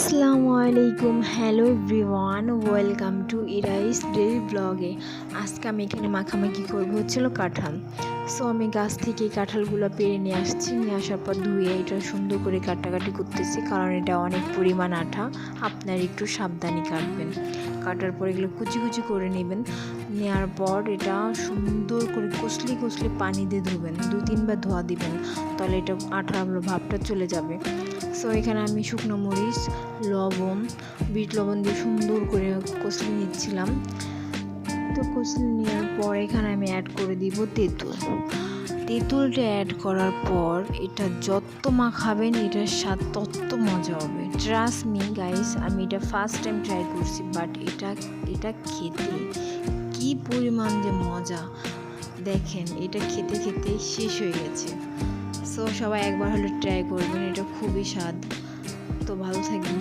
আসসালামু আলাইকুম, hello everyone, welcome to ইরাইস ডেইলি ব্লগে। আজকে আমি এখানে মাখামাখি করবো হচ্ছিল কাঁঠাল। সো আমি গাছ থেকে এই কাঁঠালগুলো পেড়ে নিয়ে আসছি, নিয়ে আসার পর ধুয়ে এটা সুন্দর করে কাটাকাটি করতেছি, কারণ এটা অনেক পরিমাণ আঠা, আপনার একটু সাবধানে কাটবেন। কাটার পর এগুলো কুচি কুচি করে নেবেন। নেওয়ার পর এটা সুন্দর করে কষলি কষলি পানি দিয়ে ধুবেন, 2-3 বার ধোয়া দিবেন, তাহলে এটা আঠার ভাবটা চলে যাবে। সো এখানে আমি শুকনো মরিচ, লবণ, বিট লবণ দিয়ে সুন্দর করে কষলে নিচ্ছিলাম। তো কষলে নেওয়ার পর এখানে আমি অ্যাড করে দিব তেঁতুল। তেঁতুলটা অ্যাড করার পর এটা যত মাখাবেন এটার স্বাদ তত মজা হবে। ট্রাস্ট মি গাইস, আমি এটা ফার্স্ট টাইম ট্রাই করছি, বাট এটা খেতে কি পরিমাণ যে মজা, দেখেন এটা খেতে খেতে শেষ হয়ে গেছে। সো সবাই একবার হলে ট্রাই করবেন, এটা খুবই স্বাদ। তো ভালো থাকবেন।